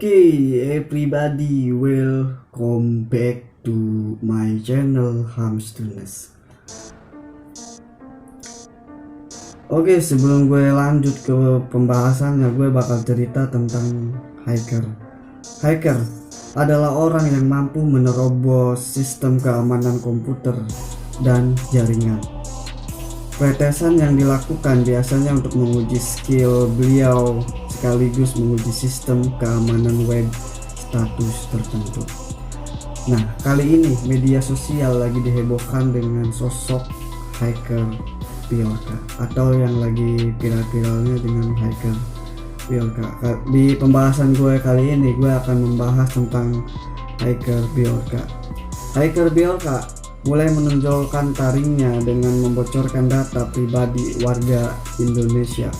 Okay, everybody, welcome back to my channel Hamsterness. Oke, sebelum gue lanjut ke pembahasannya, gue bakal cerita tentang hacker. Hacker adalah orang yang mampu menerobos sistem keamanan komputer dan jaringan. Pretesan yang dilakukan biasanya untuk menguji skill beliau sekaligus menguji sistem keamanan web status tertentu. Nah, kali ini media sosial lagi dihebohkan dengan sosok hacker Bjorka, atau yang lagi viral-viralnya dengan hacker Bjorka. Di pembahasan gue kali ini gue akan membahas tentang hacker Bjorka. Hacker Bjorka mulai menonjolkan taringnya dengan membocorkan data pribadi warga Indonesia.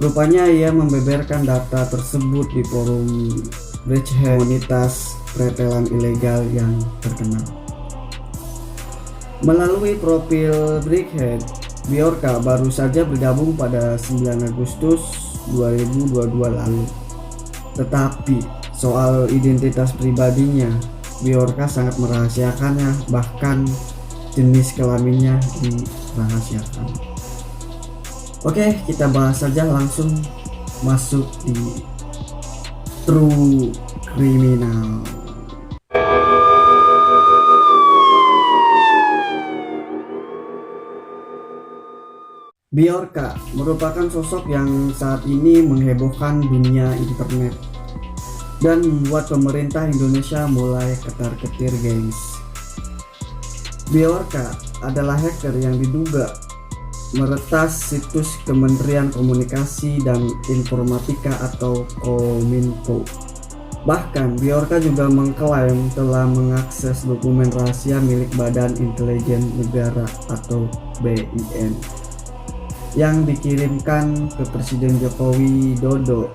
Rupanya ia membeberkan data tersebut di forum Breakhead, komunitas pretelan ilegal yang terkenal. Melalui profil Breakhead, Bjorka baru saja bergabung pada 9 Agustus 2022 lalu. Tetapi soal identitas pribadinya, Bjorka sangat merahasiakannya, bahkan jenis kelaminnya dirahasiakan. Oke, kita bahas saja, langsung masuk di True Criminal. Bjorka merupakan sosok yang saat ini menghebohkan dunia internet dan membuat pemerintah Indonesia mulai ketar-ketir, gengs. Bjorka adalah hacker yang diduga meretas situs Kementerian Komunikasi dan Informatika atau Kominfo. Bahkan Bjorka juga mengklaim telah mengakses dokumen rahasia milik Badan Intelijen Negara atau BIN yang dikirimkan ke Presiden Joko Widodo,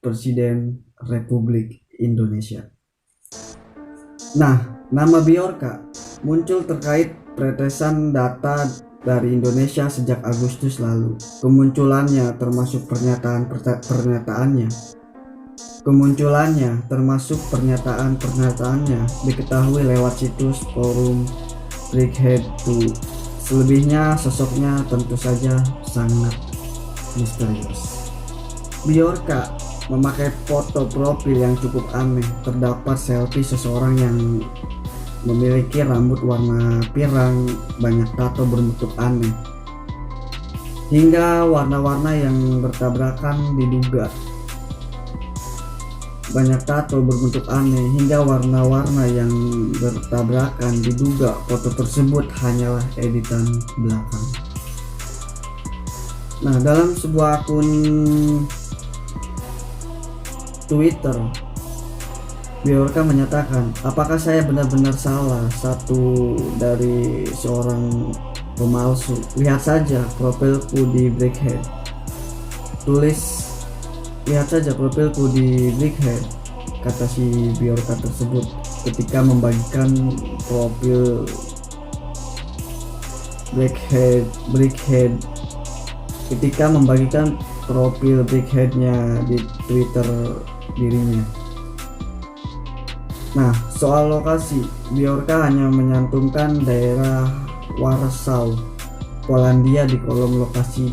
Presiden Republik Indonesia. Nah, nama Bjorka muncul terkait pretesan data dari Indonesia sejak Agustus lalu. Kemunculannya termasuk pernyataan-pernyataannya diketahui lewat situs forum Breakhead 2. Selebihnya sosoknya tentu saja sangat misterius. Bjorka memakai foto profil yang cukup aneh. Terdapat selfie seseorang yang memiliki rambut warna pirang, banyak tato berbentuk aneh, hingga warna-warna yang bertabrakan diduga. Banyak tato berbentuk aneh hingga warna-warna yang bertabrakan diduga foto tersebut hanyalah editan belakang. Nah, dalam sebuah akun Twitter, Bjorka menyatakan, apakah saya benar-benar salah satu dari seorang pemalsu? Lihat saja profilku di Breakhead. Lihat saja profilku di Breakhead, kata si Bjorka tersebut ketika membagikan profil Breakheadnya di Twitter dirinya. Nah, soal lokasi, Bjorka hanya menyantumkan daerah Warsaw, Polandia di kolom lokasi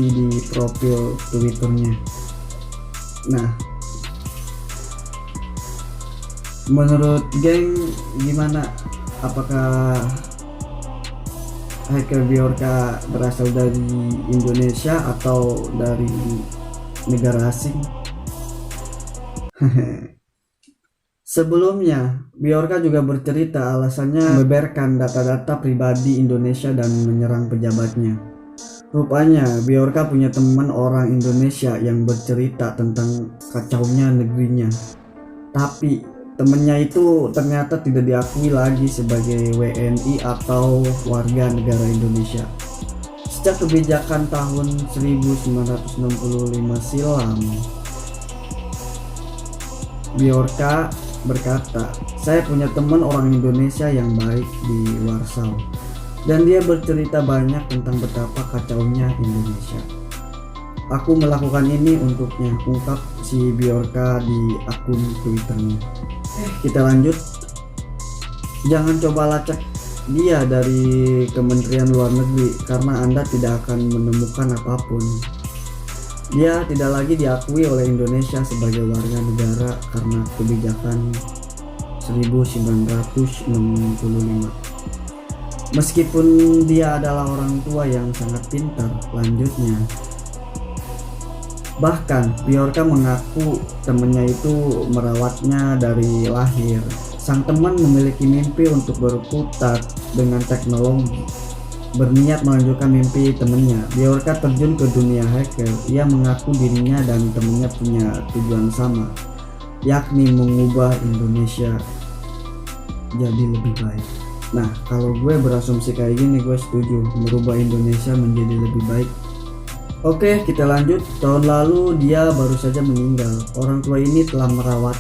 di profil Twitternya. Nah, menurut geng gimana? Apakah hacker Bjorka berasal dari Indonesia atau dari negara asing? Sebelumnya, Bjorka juga bercerita alasannya membeberkan data-data pribadi Indonesia dan menyerang pejabatnya. Rupanya Bjorka punya teman orang Indonesia yang bercerita tentang kacaunya negerinya. Tapi temannya itu ternyata tidak diakui lagi sebagai WNI atau warga negara Indonesia. Sejak kebijakan tahun 1965 silam, Bjorka berkata, saya punya teman orang Indonesia yang baik di Warsaw. dan dia bercerita banyak tentang betapa kacaunya Indonesia. Aku melakukan ini untuknya, ungkap si Bjorka di akun Twitternya. Kita lanjut. Jangan coba lacak dia dari Kementerian Luar Negeri karena Anda tidak akan menemukan apapun. Dia tidak lagi diakui oleh Indonesia sebagai warga negara karena kebijakan 1965. Meskipun dia adalah orang tua yang sangat pintar, lanjutnya. Bahkan Bjorka mengaku temannya itu merawatnya dari lahir. Sang teman memiliki mimpi untuk berkutat dengan teknologi, berniat melanjutkan mimpi temannya. Bjorka terjun ke dunia hacker. Ia mengaku dirinya dan temannya punya tujuan sama, yakni mengubah Indonesia jadi lebih baik. Nah, kalau gue berasumsi kayak gini, gue setuju merubah Indonesia menjadi lebih baik. Oke, kita lanjut. Tahun lalu dia baru saja meninggal. Orang tua ini telah merawat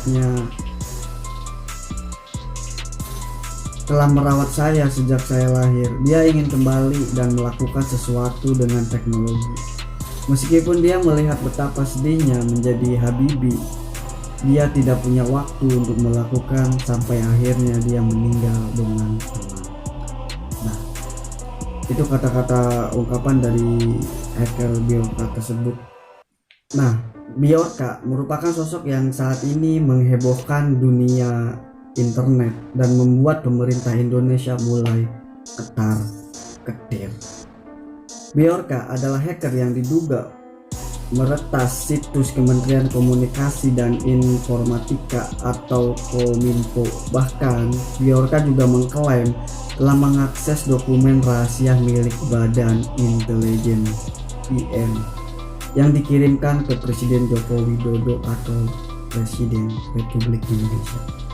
saya sejak saya lahir. Dia ingin kembali dan melakukan sesuatu dengan teknologi. Meskipun dia melihat betapa sedihnya menjadi Habibie, dia tidak punya waktu untuk melakukan sampai akhirnya dia meninggal dengan tenang. Nah, itu kata-kata ungkapan dari hacker Bjorka tersebut. Nah, Bjorka merupakan sosok yang saat ini menghebohkan dunia internet dan membuat pemerintah Indonesia mulai ketar-ketir. Bjorka adalah hacker yang diduga meretas situs Kementerian Komunikasi dan Informatika atau Kominfo. Bahkan Bjorka juga mengklaim telah mengakses dokumen rahasia milik Badan Intelijen (BIN) yang dikirimkan ke Presiden Joko Widodo atau Presiden Republik Indonesia.